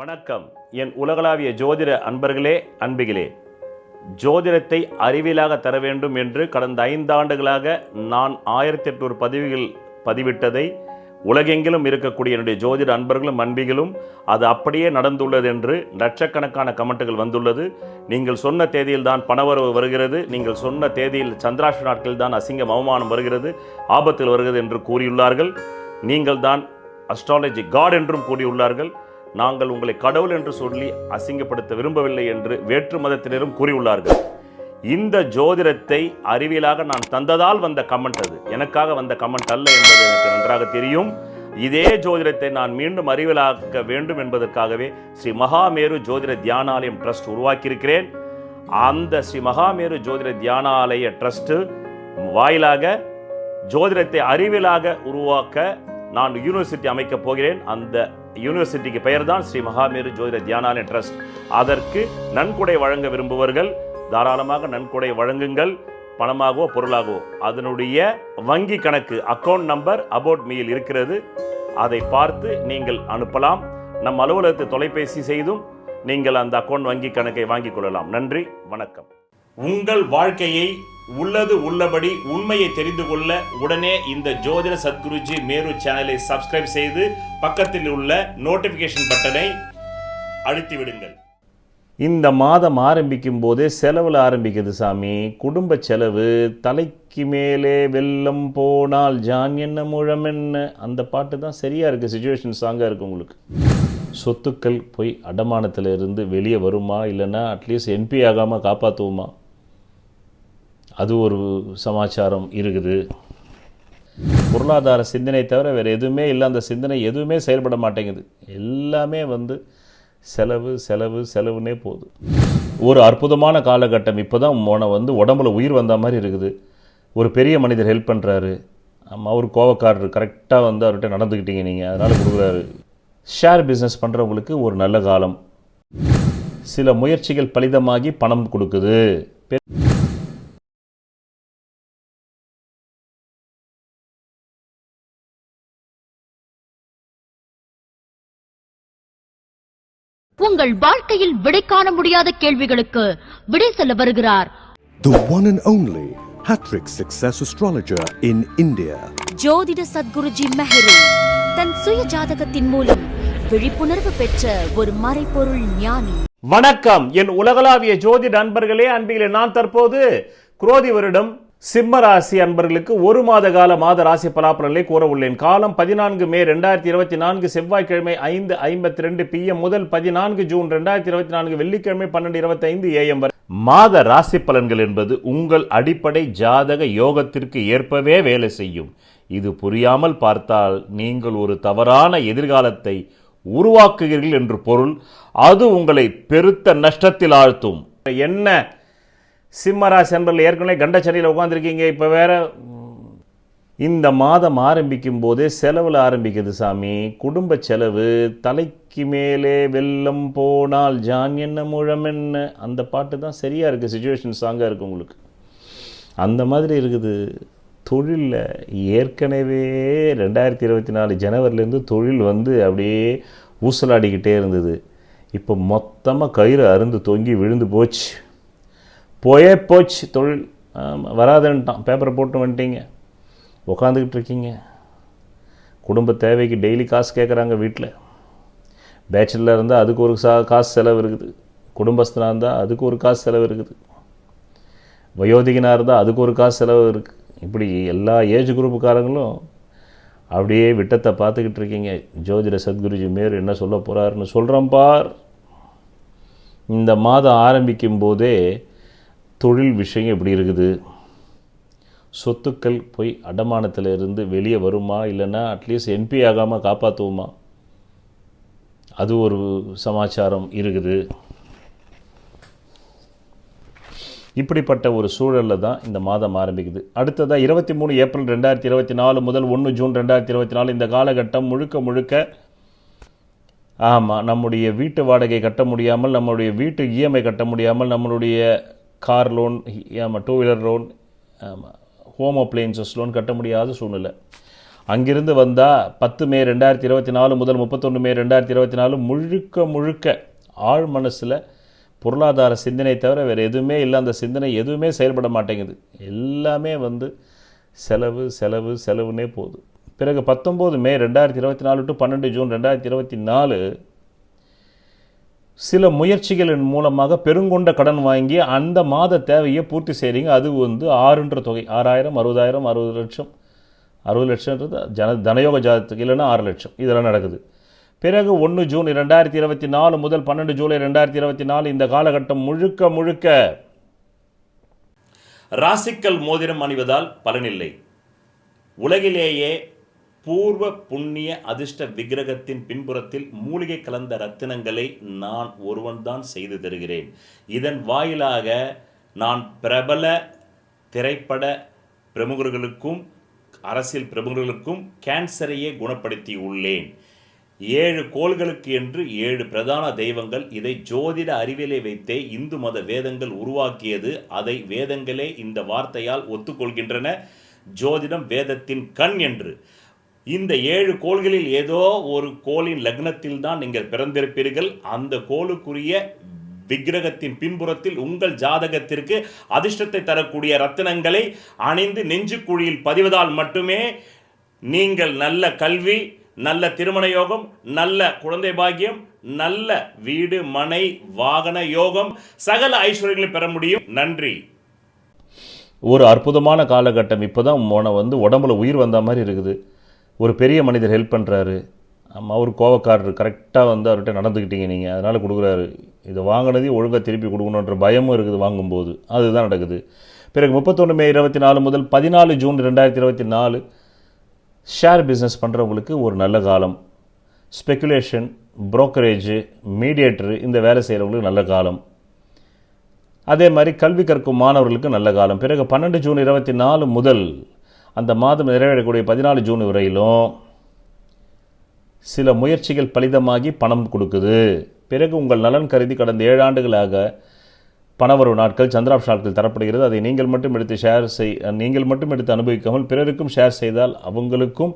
வணக்கம். என் உலகளாவிய ஜோதிட அன்பர்களே, அன்பிகளே, ஜோதிடத்தை அறிவியலாக தர வேண்டும் என்று கடந்த 5 ஆண்டுகளாக நான் 1800 பதிவுகள் பதிவிட்டதை உலகெங்கிலும் இருக்கக்கூடிய என்னுடைய ஜோதிட அன்பர்களும் அன்பிகளும் அது அப்படியே நடந்துள்ளது என்று லட்சக்கணக்கான கமெண்ட்டுகள் வந்துள்ளது. நீங்கள் சொன்ன தேதியில் தான் பணவரவு வருகிறது, நீங்கள் சொன்ன தேதியில் சந்திராஷ்ட நாட்களில் தான் அசிங்கம் அவமானம் வருகிறது, ஆபத்தில் வருகிறது என்று கூறியுள்ளார்கள். நீங்கள் தான் அஸ்ட்ராலஜி காட் என்றும் கூறியுள்ளார்கள். நாங்கள் உங்களை கடவுள் என்று சொல்லி அசிங்கப்படுத்த விரும்பவில்லை என்று வேற்று மதத்தினரும் கூறியுள்ளார்கள். இந்த ஜோதிடத்தை அறிவியலாக நான் தந்ததால் வந்த கமெண்ட், அது எனக்காக வந்த கமெண்ட் அல்ல என்பது எனக்கு நன்றாக தெரியும். இதே ஜோதிடத்தை நான் மீண்டும் அறிவியலாக்க வேண்டும் என்பதற்காகவே ஸ்ரீ மகாமேரு ஜோதிட தியானாலயம் ட்ரஸ்ட் உருவாக்கியிருக்கிறேன். அந்த ஸ்ரீ மகாமேரு ஜோதிட தியானாலய ட்ரஸ்ட் வாயிலாக ஜோதிடத்தை அறிவியலாக உருவாக்க நான் யூனிவர்சிட்டி அமைக்கப் போகிறேன். அந்த யூனிவர்சிட்டிக்கு பெயர் தான் ஸ்ரீ மகாமேரு ஜோதிட தியானாலய ட்ரஸ்ட். அதற்கு நன்கொடை வழங்க விரும்புவர்கள் தாராளமாக நன்கொடை வழங்குங்கள், பணமாகவோ பொருளாகவோ. அதனுடைய வங்கி கணக்கு அக்கௌண்ட் நம்பர் அபவுட் மீல் இருக்கிறது, அதை பார்த்து நீங்கள் அனுப்பலாம். நம் அலுவலகத்தை தொலைபேசி செய்தும் நீங்கள் அந்த அக்கௌண்ட் வங்கி கணக்கை வாங்கிக் கொள்ளலாம். நன்றி, வணக்கம். உங்கள் வாழ்க்கையை உள்ளது உள்ளபடி உண்மையை தெரிந்து கொள்ள உடனே இந்த ஜோதிட சத்குருஜி மேரு சேனலை சப்ஸ்கிரைப் செய்து பக்கத்தில் உள்ள நோட்டிபிகேஷன் பட்டனை அழுத்தி விடுங்கள். இந்த மாதம் ஆரம்பிக்கும் போதே செலவில் ஆரம்பிக்குது சாமி. குடும்ப செலவு. தலைக்கு மேலே வெள்ளம் போனால் ஜான் என்ன முழம் என்ன, அந்த பாட்டு தான் சரியாக இருக்குது, சிச்சுவேஷன் சாங்காக இருக்குது உங்களுக்கு. சொத்துக்கள் போய் அடமானத்தில் இருந்து வெளியே வருமா, இல்லைன்னா அட்லீஸ்ட் என்பி ஆகாமல் காப்பாற்றுவோமா, அது ஒரு சமாச்சாரம் இருக்குது. பொருளாதார சிந்தனை தவிர வேறு எதுவுமே இல்லை. அந்த சிந்தனை எதுவுமே செயல்பட மாட்டேங்குது. எல்லாமே செலவு செலவு செலவுன்னே போகுது. ஒரு அற்புதமான காலகட்டம் இப்போ தான் உடம்புல உயிர் வந்த மாதிரி இருக்குது. ஒரு பெரிய மனிதர் ஹெல்ப் பண்ணுறாரு, அவர் கோவக்காரர், கரெக்டாக அவர்கிட்ட நடந்துக்கிட்டீங்க நீங்கள், அதனால் கொடுக்குறாரு. ஷேர் பிஸ்னஸ் பண்ணுறவங்களுக்கு ஒரு நல்ல காலம். சில முயற்சிகள் பலிதமாகி பணம் கொடுக்குது. உங்கள் வாழ்க்கையில் விடை காண முடியாத கேள்விகளுக்கு விடை சொல்ல வருகிறார் the one and only hat-trick success astrologer in India, ஜோதிட சத்குருஜி மெஹரு. தன் சுய ஜாதகத்தின் மூலம் விழிப்புணர்வு பெற்ற ஒரு மறைபொருள் ஞானி. வணக்கம் என் உலகளாவிய ஜோதிட அன்பர்களே, அன்பிகளே. நான் தற்போது குரோதி வருடம் சிம்ம ராசி அன்பர்களுக்கு 1 மாத கால மாத ராசி பலாபலன்களை கூற உள்ளேன். காலம் 14 மே 2024 செவ்வாய்க்கிழமை 5:52 PM முதல் 14 ஜூன் 2024 வெள்ளிக்கிழமை 12:25 AM வரை. மாத ராசி பலன்கள் என்பது உங்கள் அடிப்படை ஜாதக யோகத்திற்கு ஏற்பவே வேலை செய்யும். இது புரியாமல் பார்த்தால் நீங்கள் ஒரு தவறான எதிர்காலத்தை உருவாக்குகிறீர்கள் என்று பொருள். அது உங்களை பெருத்த நஷ்டத்தில் ஆழ்த்தும். என்ன சிம்மராசி என்பதில் ஏற்கனவே கண்டச்சனையில் உட்காந்துருக்கீங்க, இப்போ வேற இந்த மாதம் ஆரம்பிக்கும் போதே செலவில் ஆரம்பிக்குது சாமி. குடும்ப செலவு. தலைக்கு மேலே வெள்ளம் போனால் ஜான் என்ன முழம் என்ன, அந்த பாட்டு தான் சரியாக இருக்குது, சிச்சுவேஷன் சாங்காக இருக்குது உங்களுக்கு. அந்த மாதிரி இருக்குது. தொழிலில் ஏற்கனவே 2024 ஜனவரிலேருந்து தொழில் அப்படியே ஊசலாடிக்கிட்டே இருந்தது. இப்போ மொத்தமாக கயிறு அருந்து தொங்கி விழுந்து போச்சு, போச்சு தொழில். வராதுன்ட்டான், பேப்பரை போட்டு வந்துட்டீங்க, உக்காந்துக்கிட்டு இருக்கீங்க. குடும்ப தேவைக்கு டெய்லி காசு கேட்குறாங்க வீட்டில். பேச்சுலராக இருந்தால் அதுக்கு ஒரு காசு செலவு இருக்குது, குடும்பஸ்தனாக இருந்தால் அதுக்கு ஒரு காசு செலவு இருக்குது, வயோதிகனாக இருந்தால் அதுக்கு ஒரு காசு செலவு இருக்குது. இப்படி எல்லா ஏஜ் குரூப்புக்காரங்களும் அப்படியே விட்டத்தை பார்த்துக்கிட்டு இருக்கீங்க. ஜோதிட சத்குருஜி மேரு என்ன சொல்ல போகிறாருன்னு சொல்கிறோம் பார். இந்த மாதம் ஆரம்பிக்கும் போதே தொழில் விஷயம் எப்படி இருக்குது. சொத்துக்கள் போய் அடமானத்தில் இருந்து வெளியே வருமா, இல்லைன்னா அட்லீஸ்ட் என்பி ஆகாமல் காப்பாற்றுவோமா, அது ஒரு சமாச்சாரம் இருக்குது. இப்படிப்பட்ட ஒரு சூழலில் தான் இந்த மாதம் ஆரம்பிக்குது. அடுத்ததாக 23 ஏப்ரல் 2024 முதல் 1 ஜூன் 2024 இந்த காலகட்டம் முழுக்க நம்முடைய வீட்டு வாடகை கட்ட முடியாமல், நம்முடைய வீட்டு இஎம்ஐ கட்ட முடியாமல், நம்மளுடைய car loan, 2 wheeler loan, home appliances loan கட்ட முடியாத சூழ்நிலை. அங்கிருந்து வந்தால் 10 மே 2024 முதல் 31 மே 2024 முழுக்க ஆழ் மனசில் பொருளாதார சிந்தனை தவிர வேறு எதுவுமே இல்லை. அந்த சிந்தனை எதுவுமே செயல்பட மாட்டேங்குது. எல்லாமே செலவுன்னே போகுது. பிறகு 19 மே 2024 டு 12 ஜூன் 2024 சில முயற்சிகளின் மூலமாக பெருங்கொண்ட கடன் வாங்கி அந்த மாத தேவையை பூர்த்தி செய்கிறீங்க. அது 6ன்ற தொகை, 6000, 60,000, 60 லட்சம். 60 லட்சம்ன்றது தனயோக ஜாதத்துக்கு, இல்லைன்னா 6 லட்சம். இதெல்லாம் நடக்குது. பிறகு 1 ஜூன் 2024 முதல் 12 ஜூலை 2024 இந்த காலகட்டம் முழுக்க ராசிக்கல் மோதிரம் அணிவதால் பலனில்லை. உலகிலேயே பூர்வ புண்ணிய அதிர்ஷ்ட விக்கிரகத்தின் பின்புறத்தில் மூலிகை கலந்த ரத்தினங்களை நான் ஒருவன்தான் செய்து தருகிறேன். இதன் வாயிலாக நான் பிரபல திரைப்பட பிரமுகர்களுக்கும் அரசியல் பிரமுகர்களுக்கும் கேன்சரையே குணப்படுத்தி உள்ளேன். 7 கோள்களுக்கு என்று 7 பிரதான தெய்வங்கள். இதை ஜோதிட அறிவியலை வைத்தே இந்து மத வேதங்கள் உருவாக்கியது. அதை வேதங்களே இந்த வார்த்தையால் ஒத்துக்கொள்கின்றன. ஜோதிடம் வேதத்தின் கண் என்று. இந்த 7 கோள்களில் ஏதோ ஒரு கோளின் லக்னத்தில் தான் நீங்கள் பிறந்திருப்பீர்கள். அந்த கோளுக்குரிய விக்கிரகத்தின் பின்புறத்தில் உங்கள் ஜாதகத்திற்கு அதிர்ஷ்டத்தை தரக்கூடிய ரத்தினங்களை அணிந்து நெஞ்சு குழியில் பதிவதால் மட்டுமே நீங்கள் நல்ல கல்வி, நல்ல திருமண யோகம், நல்ல குழந்தை பாக்கியம், நல்ல வீடு மனை வாகன யோகம், சகல ஐஸ்வர்யங்களை பெற முடியும். நன்றி. ஒரு அற்புதமான காலகட்டம். இப்போ தான் உடம்புல உயிர் வந்த மாதிரி இருக்குது. ஒரு பெரிய மனிதர் ஹெல்ப் பண்ணுறாரு. அவர் கோவக்காரர், கரெக்டாக அவர்கிட்ட நடந்துக்கிட்டீங்க நீங்கள், அதனால் கொடுக்குறாரு. இதை வாங்கினதையும் ஒழுங்காக திருப்பி கொடுக்கணுன்ற பயமும் இருக்குது வாங்கும்போது. அதுதான் நடக்குது. பிறகு 31 மே 2024 முதல் 14 ஜூன் 2024 ஷேர் பிஸ்னஸ் பண்ணுறவங்களுக்கு ஒரு நல்ல காலம். ஸ்பெக்குலேஷன், புரோக்கரேஜு, மீடியேட்டரு, இந்த வேலை செய்கிறவங்களுக்கு நல்ல காலம். அதே மாதிரி கல்வி கற்கும் மாணவர்களுக்கு நல்ல காலம். பிறகு 12 ஜூன் 2024 முதல் அந்த மாதம் நிறைவேறக்கூடிய 14 ஜூன் வரையிலும் சில முயற்சிகள் பலிதமாகி பணம் கொடுக்குது. பிறகு உங்கள் நலன் கருதி கடந்த 7 ஆண்டுகளாக பணவரவு நாட்கள், சந்திராப்ஷ நாட்கள் தரப்படுகிறது. அதை நீங்கள் மட்டும் எடுத்து அனுபவிக்காமல் பிறருக்கும் ஷேர் செய்தால் அவங்களுக்கும்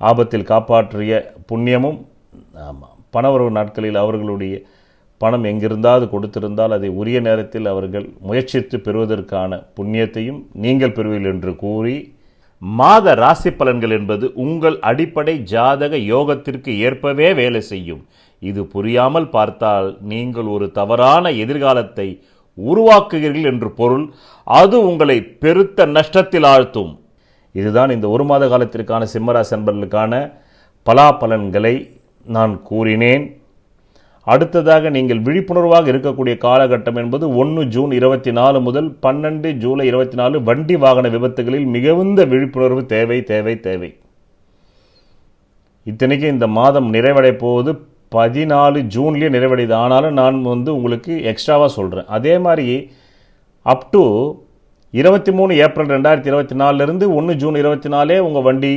ஆபத்தில் காப்பாற்றிய புண்ணியமும். பணவரவு நாட்களில் அவர்களுடைய பணம் எங்கிருந்தாவது கொடுத்திருந்தால் அதை உரிய நேரத்தில் அவர்கள் முயற்சித்து பெறுவதற்கான புண்ணியத்தையும் நீங்கள் பெறுவீர்கள் என்று கூறி, மாத ராசி பலன்கள் என்பது உங்கள் அடிப்படை ஜாதக யோகத்திற்கு ஏற்பவே வேலை செய்யும். இது புரியாமல் பார்த்தால் நீங்கள் ஒரு தவறான எதிர்காலத்தை உருவாக்குகிறீர்கள் என்று பொருள். அது உங்களை பெருத்த நஷ்டத்தில் ஆழ்த்தும். இதுதான் இந்த ஒரு மாத காலத்திற்கான சிம்மராசி அன்பர்களுக்கான பலாபலன்களை நான் கூறினேன். அடுத்ததாக நீங்கள் விழிப்புணர்வாக இருக்கக்கூடிய காலகட்டம் என்பது 1 ஜூன் 2024 முதல் 12 ஜூலை 2024 வண்டி வாகன விபத்துகளில் மிகுந்த விழிப்புணர்வு தேவை. இத்தனைக்கு இந்த மாதம் நிறைவடை போவது 14 ஜூன்லேயே நிறைவடையுது. ஆனாலும் நான் உங்களுக்கு எக்ஸ்ட்ராவாக சொல்கிறேன். அதே மாதிரி அப் டு 23 ஏப்ரல் 2024 1 ஜூன் 2024 உங்கள் வண்டி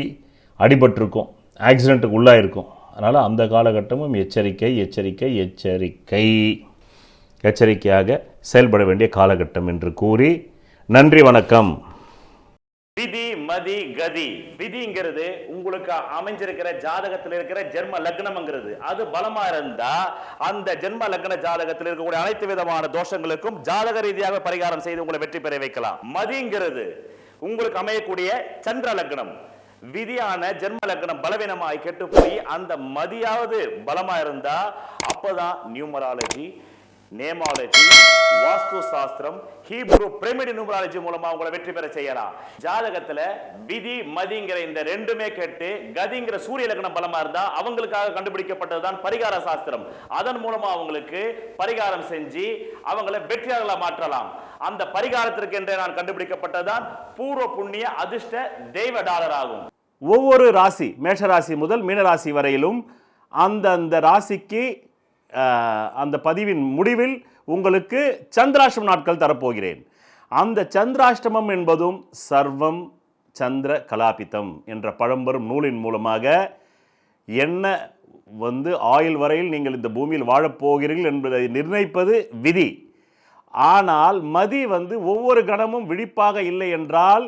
அடிபட்டிருக்கும், ஆக்சிடெண்ட்டுக்கு உள்ளாயிருக்கும். அதனால் அந்த காலகட்டமும் எச்சரிக்கையாக செயல்பட வேண்டிய காலகட்டம் என்று கூறி நன்றி, வணக்கம். விதி மதி கதி. விதிங்கிறது உங்களுக்கு அமைஞ்சிருக்கிற ஜாதகத்தில் இருக்கிற ஜென்ம லக்னம்ங்கிறது. அது பலமா இருந்தா அந்த ஜென்ம லக்ன ஜாதகத்தில் இருக்கக்கூடிய அனைத்து விதமான தோஷங்களுக்கும் ஜாதக ரீதியாக பரிகாரம் செய்து உங்களை வெற்றி பெற வைக்கலாம். மதிங்கிறது உங்களுக்கு அமையக்கூடிய சந்திர லக்னம். விதியான ஜென்ம லக்னம் பலவீனமாய் கெட்டு போய் அந்த மதியாவது பலமா இருந்தா அப்பதான் நியூமராலஜி, நேமாலஜி, வாஸ்து சாஸ்திரம், ஹீப்ரு பிரமிட் நியூமராலஜி மூலமா உங்களை வெற்றி பெற செய்யலாம். ஜாதகத்துல விதி மதிங்கிற இந்த ரெண்டுமே கேட்டு கதிங்கிற சூரிய லக்னம் பலமா இருந்தா அவங்களுக்காக கண்டுபிடிக்கப்பட்டதுதான் பரிகார சாஸ்திரம். அதன் மூலமா அவங்களுக்கு பரிகாரம் செஞ்சு அவங்களை வெற்றியாளர்களா மாற்றலாம். அந்த பரிகாரத்திற்கு என்றே நான் கண்டுபிடிக்கப்பட்டதுதான் பூர்வ புண்ணிய அதிர்ஷ்ட தெய்வ டாலர் ஆகும். ஒவ்வொரு ராசி, மேஷராசி முதல் மீனராசி வரையிலும் அந்த ராசிக்கு அந்த பதிவின் முடிவில் உங்களுக்கு சந்திராஷ்டம நாட்கள் தரப்போகிறேன். அந்த சந்திராஷ்டமம் என்பதும் சர்வம் சந்திர கலாபிதம் என்ற பழம்பெரும் நூலின் மூலமாக என்ன ஆயுள் வரையில் நீங்கள் இந்த பூமியில் வாழப்போகிறீர்கள் என்பதை நிர்ணயிப்பது விதி. ஆனால் மதி ஒவ்வொரு கணமும் விழிப்பாக இல்லை என்றால்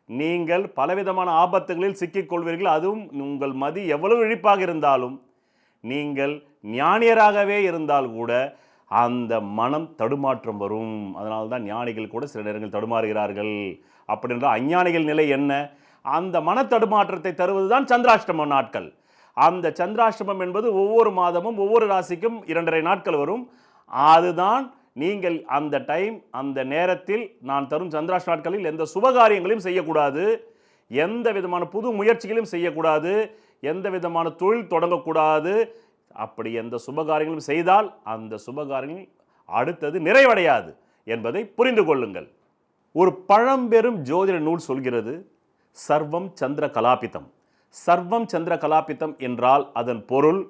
நீங்கள் பலவிதமான ஆபத்துகளில் சிக்கிக்கொள்வீர்கள். அதுவும் உங்கள் மதி எவ்வளவு விழிப்பாக இருந்தாலும், நீங்கள் ஞானியராகவே இருந்தால் கூட அந்த மனம் தடுமாற்றம் வரும். அதனால தான் ஞானிகள் கூட சில நேரங்கள் தடுமாறுகிறார்கள். அப்படின்ற அஞ்ஞானிகள் நிலை என்ன? அந்த மன தடுமாற்றத்தை தருவது தான் சந்திராஷ்டம நாட்கள். அந்த சந்திராஷ்டமம் என்பது ஒவ்வொரு மாதமும் ஒவ்வொரு ராசிக்கும் 2.5 நாட்கள் வரும். அதுதான் நீங்கள் அந்த டைம், அந்த நேரத்தில் நான் தரும் சந்திராஷ்ட நாட்களில் எந்த சுபகாரியங்களையும் செய்யக்கூடாது, எந்த விதமான புது முயற்சிகளையும் செய்யக்கூடாது, எந்த விதமான தொழில் தொடங்கக்கூடாது. அப்படி எந்த சுபகாரியங்களும் செய்தால் அந்த சுபகாரியங்கள் அடுத்தது நிறைவடையாது என்பதை புரிந்து கொள்ளுங்கள். ஒரு பழம்பெரும் ஜோதிட நூல் சொல்கிறது, சர்வம் சந்திர கலாபிதம். சர்வம் சந்திர கலாபிதம் என்றால் அதன் பொருள்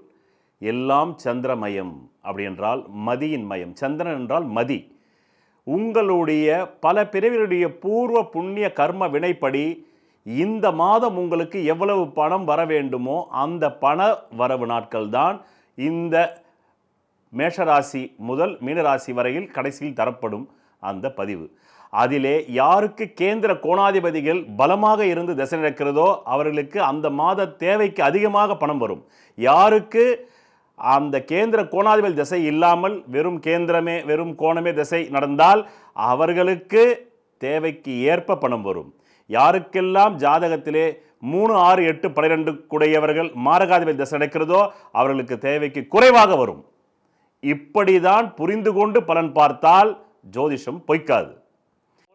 எல்லாம் சந்திரமயம். அப்படி என்றால் மதியின் மயம். சந்திரன் என்றால் மதி. உங்களுடைய பல பிறவிகளுடைய பூர்வ புண்ணிய கர்ம வினைப்படி இந்த மாதம் உங்களுக்கு எவ்வளவு பணம் வர வேண்டுமோ அந்த பண வரவு நாட்கள் தான் இந்த மேஷராசி முதல் மீனராசி வரையில் கடைசியில் தரப்படும் அந்த பதிவு. அதிலே யாருக்கு கேந்திர கோணாதிபதிகள் பலமாக இருந்து திசை நடக்கிறதோ அவர்களுக்கு அந்த மாத தேவைக்கு அதிகமாக பணம் வரும். யாருக்கு அந்த கேந்திர கோணாதிபதி திசை இல்லாமல் வெறும் கோணமே திசை நடந்தால் அவர்களுக்கு தேவைக்கு ஏற்ப பணம் வரும். யாருக்கெல்லாம் ஜாதகத்திலே 3, 6, 8, 12 கூடையவர்கள் மாரகாதிபதி திசை நடக்கிறதோ அவர்களுக்கு தேவைக்கு குறைவாக வரும். இப்படிதான் புரிந்து கொண்டு பலன் பார்த்தால் ஜோதிஷம் பொய்க்காது.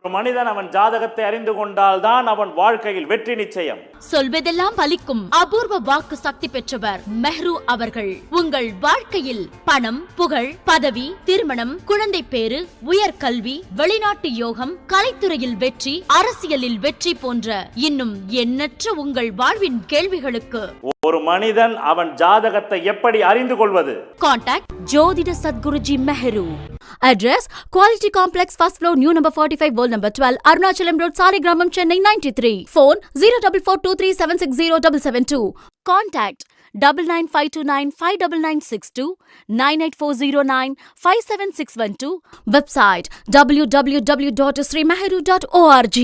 ஒரு மனிதன் அவன் ஜாதகத்தை அறிந்து கொண்டால் தான் அவன் வாழ்க்கையில் வெற்றி நிச்சயம். சொல்வதெல்லாம் பலிக்கும் அபூர்வ வாக்கு சக்தி பெற்றவர் மெஹ்ரு அவர்கள். உங்கள் வாழ்க்கையில் பணம், புகழ், பதவி, திருமணம், குழந்தை பேறு, உயர்கல்வி, வெளிநாட்டு யோகம், கலைத்துறையில் வெற்றி, அரசியலில் வெற்றி போன்ற இன்னும் எண்ணற்ற உங்கள் வாழ்வின் கேள்விகளுக்கு ஒரு மனிதன் அவன் ஜாதகத்தை எப்படி அறிந்து கொள்வது? கான்டாக்ட் ஜோதிட Sadguruji Mehru. Address Quality Complex, first floor, new number 45, wall number 12, Arunachalam Road, Saligramam, Chennai 93. Phone 0442376072. Contact 99529 59962 98409 57612. Website www.srimeheru.org.